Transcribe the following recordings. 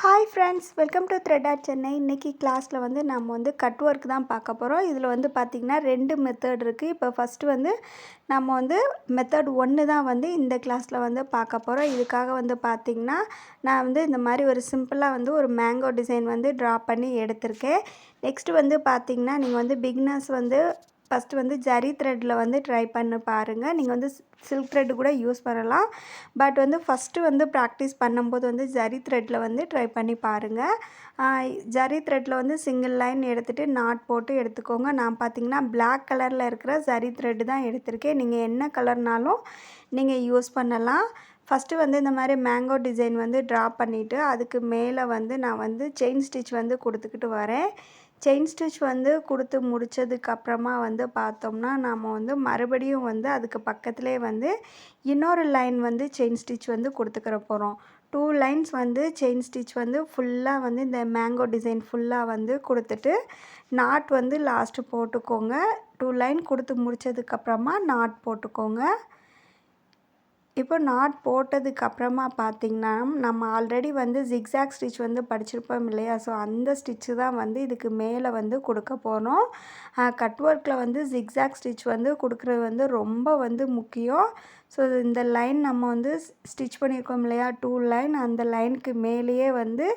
Hi friends, welcome to thread art Chennai. இன்றைக்கி கிளாஸில் வந்து நம்ம வந்து கட் ஒர்க் தான் பார்க்க போகிறோம். இதில் வந்து பார்த்திங்கன்னா 2 மெத்தட் இருக்குது. இப்போ ஃபஸ்ட்டு வந்து நம்ம வந்து மெத்தட் 1 தான் வந்து இந்த கிளாஸில் வந்து பார்க்க போகிறோம். இதுக்காக வந்து பார்த்திங்கன்னா நான் வந்து இந்த மாதிரி ஒரு சிம்பிளாக வந்து ஒரு மேங்கோ டிசைன் வந்து ட்ரா பண்ணி எடுத்திருக்கேன். நெக்ஸ்ட்டு வந்து பார்த்திங்கன்னா நீங்கள் வந்து பிகினர்ஸ் வந்து ஃபஸ்ட்டு வந்து ஜரி த்ரெட்டில் வந்து ட்ரை பண்ணி பாருங்கள். நீங்கள் வந்து சில்க் த்ரெட்டு கூட யூஸ் பண்ணலாம். பட் வந்து ஃபஸ்ட்டு வந்து ப்ராக்டிஸ் பண்ணும்போது வந்து ஜரி த்ரெட்டில் வந்து ட்ரை பண்ணி பாருங்கள். ஜரி த்ரெட்டில் வந்து சிங்கிள் லைன் எடுத்துகிட்டு நாட் போட்டு எடுத்துக்கோங்க. நான் பார்த்திங்கன்னா பிளாக் கலரில் இருக்கிற ஜரி த்ரெட்டு தான் எடுத்திருக்கேன். நீங்கள் என்ன கலர்னாலும் நீங்கள் யூஸ் பண்ணலாம். ஃபஸ்ட்டு வந்து இந்த மாதிரி மேங்கோ டிசைன் வந்து ட்ரா பண்ணிவிட்டு அதுக்கு மேலே வந்து நான் வந்து செயின் ஸ்டிச் வந்து கொடுத்துக்கிட்டு வரேன். செயின் ஸ்டிச் வந்து கொடுத்து முடித்ததுக்கப்புறமா வந்து பார்த்தோம்னா நம்ம வந்து மறுபடியும் வந்து அதுக்கு பக்கத்துலேயே வந்து இன்னொரு லைன் வந்து செயின் ஸ்டிச் வந்து கொடுத்துக்கிற போகிறோம். 2 லைன்ஸ் வந்து செயின் ஸ்டிச் வந்து ஃபுல்லாக வந்து இந்த மேங்கோ டிசைன் ஃபுல்லாக வந்து கொடுத்துட்டு நாட் வந்து லாஸ்ட்டு போட்டுக்கோங்க. 2 லைன் கொடுத்து முடித்ததுக்கப்புறமா நாட் போட்டுக்கோங்க. இப்போ நாட் போட்டதுக்கப்புறமா பார்த்திங்கன்னா நம்ம ஆல்ரெடி வந்து ஜிக்ஸாக் ஸ்டிச் வந்து படிச்சிருப்போம் இல்லையா? ஸோ அந்த ஸ்டிச்சு தான் வந்து இதுக்கு மேலே வந்து கொடுக்க போகிறோம். கட் ஒர்க்கில் வந்து ஜிக்ஸாக் ஸ்டிச் வந்து கொடுக்குறது வந்து ரொம்ப வந்து முக்கியம். ஸோ இந்த லைன் நம்ம வந்து ஸ்டிச் பண்ணியிருக்கோம் இல்லையா? 2 லைன், அந்த லைனுக்கு மேலேயே வந்து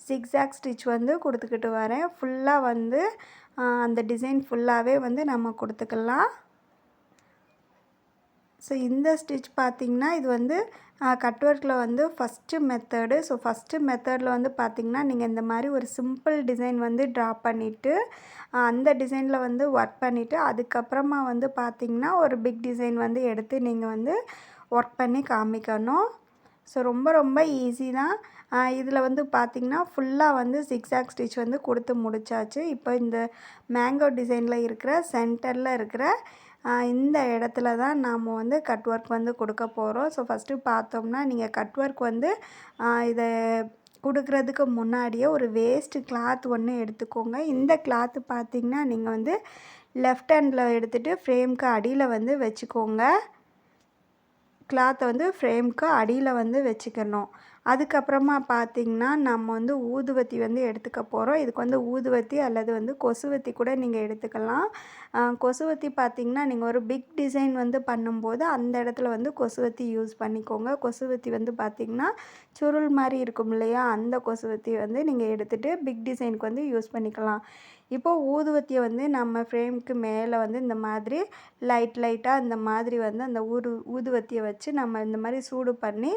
ஜிக்ஸாக் ஸ்டிச் வந்து கொடுத்துக்கிட்டு வரேன். ஃபுல்லாக வந்து அந்த டிசைன் ஃபுல்லாகவே வந்து நம்ம கொடுத்துக்கலாம். ஸோ இந்த ஸ்டிச் பார்த்திங்கன்னா இது வந்து கட் ஒர்க்கில் வந்து ஃபஸ்ட்டு மெத்தடு. ஸோ ஃபஸ்ட்டு மெத்தடில் வந்து பார்த்திங்கன்னா நீங்கள் இந்த மாதிரி ஒரு சிம்பிள் டிசைன் வந்து ட்ரா பண்ணிவிட்டு அந்த டிசைனில் வந்து ஒர்க் பண்ணிவிட்டு அதுக்கப்புறமா வந்து பார்த்திங்கன்னா ஒரு பிக் டிசைன் வந்து எடுத்து நீங்கள் வந்து ஒர்க் பண்ணி காமிக்கணும். ஸோ ரொம்ப ரொம்ப ஈஸி தான். இதில் வந்து பார்த்திங்கன்னா ஃபுல்லாக வந்து ஜிக்ஸாக் ஸ்டிச் வந்து கொடுத்து முடிச்சாச்சு. இப்போ இந்த மேங்கோ டிசைனில் இருக்கிற சென்டரில் இருக்கிற இந்த இடத்துல தான் நாம் வந்து கட் ஒர்க் வந்து கொடுக்க போகிறோம். ஸோ ஃபஸ்ட்டு பார்த்தோம்னா நீங்கள் கட் ஒர்க் வந்து இதை கொடுக்குறதுக்கு முன்னாடியே ஒரு வேஸ்ட்டு கிளாத் ஒன்று எடுத்துக்கோங்க. இந்த கிளாத்து பார்த்திங்கன்னா நீங்கள் வந்து லெஃப்ட் ஹேண்டில் எடுத்துகிட்டு ஃப்ரேம்க்கு அடியில் வந்து வச்சுக்கோங்க. கிளாத்தை வந்து ஃப்ரேம்க்கு அடியில் வந்து வச்சுக்கணும். அதுக்கப்புறமா பார்த்திங்கன்னா நம்ம வந்து ஊதுவத்தி வந்து எடுத்துக்க போகிறோம். இதுக்கு வந்து ஊதுவத்தி அல்லது வந்து கொசுவத்தி கூட நீங்கள் எடுத்துக்கலாம். கொசுவத்தி பார்த்திங்கன்னா நீங்கள் ஒரு பிக் டிசைன் வந்து பண்ணும்போது அந்த இடத்துல வந்து கொசுவத்தி யூஸ் பண்ணிக்கோங்க. கொசுவத்தி வந்து பார்த்திங்கன்னா சுருள் மாதிரி இருக்கும் இல்லையா? அந்த கொசுவத்தி வந்து நீங்கள் எடுத்துகிட்டு பிக் டிசைனுக்கு வந்து யூஸ் பண்ணிக்கலாம். இப்போது ஊதுவத்தியை வந்து நம்ம ஃப்ரேம்க்கு மேலே வந்து இந்த மாதிரி லைட்டாக இந்த மாதிரி வந்து அந்த ஊதுவத்தியை வச்சு நம்ம இந்த மாதிரி சூடு பண்ணி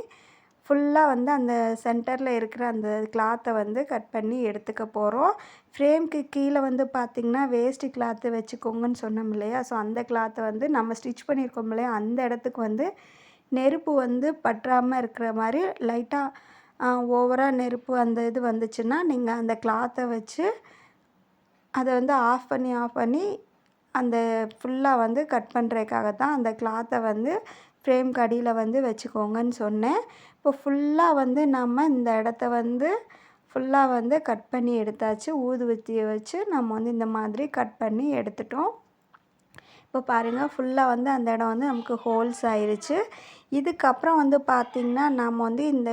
ஃபுல்லாக வந்து அந்த சென்டரில் இருக்கிற அந்த கிளாத்தை வந்து கட் பண்ணி எடுத்துக்க போகிறோம். ஃப்ரேம்க்கு கீழே வந்து பார்த்திங்கன்னா வேஸ்ட்டு கிளாத்து வச்சுக்கோங்கன்னு சொன்னோம் இல்லையா? ஸோ அந்த கிளாத்தை வந்து நம்ம ஸ்டிச் பண்ணியிருக்கோம் இல்லையா? அந்த இடத்துக்கு வந்து நெருப்பு வந்து பற்றாமல் இருக்கிற மாதிரி லைட்டாக ஓவராக நெருப்பு அந்த இது வந்துச்சுன்னா நீங்கள் அந்த கிளாத்தை வச்சு அதை வந்து ஆஃப் பண்ணி அந்த ஃபுல்லாக வந்து கட் பண்ணுறதுக்காக தான் அந்த கிளாத்தை வந்து ஃப்ரேம்க்கு அடியில் வந்து வச்சுக்கோங்கன்னு சொன்னேன். இப்போ ஃபுல்லாக வந்து நம்ம இந்த இடத்த வந்து ஃபுல்லாக வந்து கட் பண்ணி எடுத்தாச்சு. ஊதுவத்தியை வச்சு நம்ம வந்து இந்த மாதிரி கட் பண்ணி எடுத்துட்டோம். இப்போ பாருங்கள் ஃபுல்லாக வந்து அந்த இடம் வந்து நமக்கு ஹோல்ஸ் ஆயிடுச்சு. இதுக்கப்புறம் வந்து பார்த்திங்கன்னா நம்ம வந்து இந்த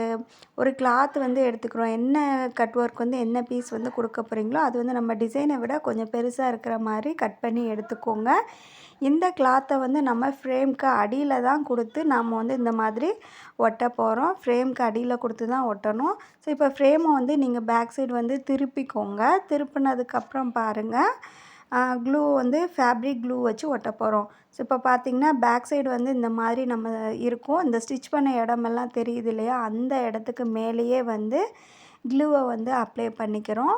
ஒரு கிளாத் வந்து எடுத்துக்கிறோம். என்ன கட் ஒர்க் வந்து என்ன பீஸ் வந்து கொடுக்க போகிறீங்களோ அது வந்து நம்ம டிசைனை விட கொஞ்சம் பெருசாக இருக்கிற மாதிரி கட் பண்ணி எடுத்துக்கோங்க. இந்த கிளாத்தை வந்து நம்ம ஃப்ரேம்க்கு அடியில் தான் கொடுத்து நம்ம வந்து இந்த மாதிரி ஒட்ட போகிறோம். ஃப்ரேம்க்கு அடியில் கொடுத்து தான் ஒட்டணும். ஸோ இப்போ ஃப்ரேமை வந்து நீங்கள் பேக் சைடு வந்து திருப்பிக்கோங்க. திருப்பினதுக்கப்புறம் பாருங்கள் க்ளூ வந்து ஃபேப்ரிக் க்ளூ வச்சு ஒட்ட போகிறோம். ஸோ இப்போ பார்த்திங்கன்னா பேக் சைடு வந்து இந்த மாதிரி நம்ம இருக்கும். இந்த ஸ்டிச் பண்ண இடமெல்லாம் தெரியுது இல்லையா? அந்த இடத்துக்கு மேலேயே வந்து க்ளூவை வந்து அப்ளை பண்ணிக்கிறோம்.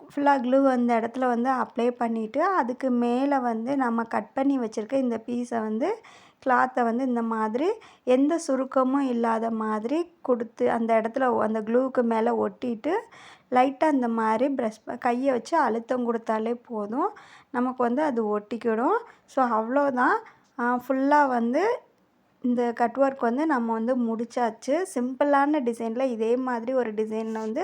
ஃபுல்லாக க்ளூ அந்த இடத்துல வந்து அப்ளை பண்ணிவிட்டு அதுக்கு மேலே வந்து நம்ம கட் பண்ணி வச்சுருக்க இந்த பீஸை வந்து கிளாத்தை வந்து இந்த மாதிரி எந்த சுருக்கமும் இல்லாத மாதிரி கொடுத்து அந்த இடத்துல அந்த க்ளூவுக்கு மேலே ஒட்டிட்டு லைட்டாக இந்த மாதிரி கையை வச்சு அழுத்தம் கொடுத்தாலே போதும், நமக்கு வந்து அது ஒட்டிக்கிடும். ஸோ அவ்வளோதான். ஃபுல்லாக வந்து இந்த கட் ஒர்க் வந்து நம்ம வந்து முடிச்சாச்சு. சிம்பிளான டிசைனில் இதே மாதிரி ஒரு டிசைனில் வந்து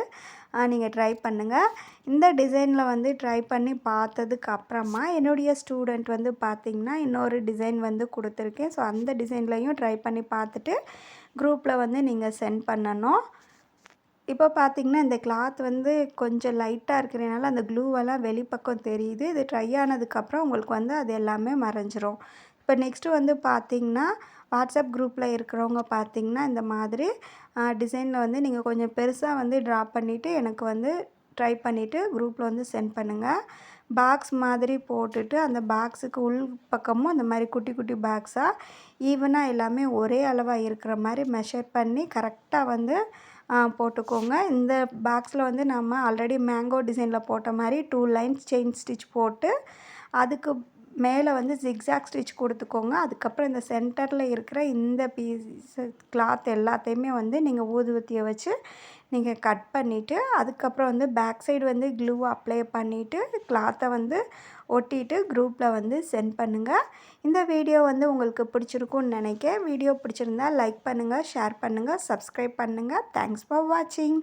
நீங்கள் ட்ரை பண்ணுங்கள். இந்த டிசைனில் வந்து ட்ரை பண்ணி பார்த்ததுக்கு அப்புறமா என்னுடைய ஸ்டூடெண்ட் வந்து பார்த்திங்கன்னா இன்னொரு டிசைன் வந்து கொடுத்துருக்கேன். ஸோ அந்த டிசைன்லையும் ட்ரை பண்ணி பார்த்துட்டு குரூப்பில் வந்து நீங்கள் சென்ட் பண்ணணும். இப்போ பார்த்தீங்கன்னா, இந்த கிளாத் வந்து கொஞ்சம் லைட்டா இருக்கிறனால அந்த க்ளூவெல்லாம் வெளிப்பக்கம் தெரியுது. இது ட்ரை ஆனதுக்கப்புறம் உங்களுக்கு வந்து அது எல்லாமே மறைஞ்சிரும். இப்போ நெக்ஸ்ட்டு வந்து பார்த்தீங்கன்னா, வாட்ஸ்அப் குரூப்பில இருக்கிறவங்க பார்த்தீங்கன்னா, இந்த மாதிரி டிசைனில் வந்து நீங்கள் கொஞ்சம் பெருசா வந்து ட்ரா பண்ணிவிட்டு எனக்கு வந்து ட்ரை பண்ணிவிட்டு குரூப்பில் வந்து சென்ட் பண்ணுங்கள். பாக்ஸ் மாதிரி போட்டுட்டு அந்த பாக்ஸுக்கு உள் பக்கமும் இந்த மாதிரி குட்டி குட்டி பாக்ஸாக ஈவனாக எல்லாமே ஒரே அளவாக இருக்கிற மாதிரி மெஷர் பண்ணி கரெக்டாக வந்து போட்டுக்கோங்க. இந்த பாக்ஸில் வந்து நம்ம ஆல்ரெடி மேங்கோ டிசைனில் போட்ட மாதிரி 2 லைன்ஸ் செயின் ஸ்டிச் போட்டு அதுக்கு மேலே வந்து ஜிக்ஸாக் ஸ்டிச் கொடுத்துக்கோங்க. அதுக்கப்புறம் இந்த சென்டரில் இருக்கிற இந்த பீஸு கிளாத் எல்லாத்தையுமே வந்து நீங்கள் ஊதுவத்தியை வச்சு நீங்கள் கட் பண்ணிவிட்டு அதுக்கப்புறம் வந்து பேக் சைடு வந்து க்ளூ அப்ளை பண்ணிவிட்டு கிளாத்தை வந்து ஒட்டிட்டு குரூப்பில் வந்து சென்ட் பண்ணுங்கள். இந்த வீடியோ வந்து உங்களுக்கு பிடிச்சிருக்கும்னு நினைக்கிறேன். வீடியோ பிடிச்சிருந்தா லைக் பண்ணுங்கள், ஷேர் பண்ணுங்கள், சப்ஸ்கிரைப் பண்ணுங்கள். தேங்க்ஸ் ஃபார் வாட்சிங்.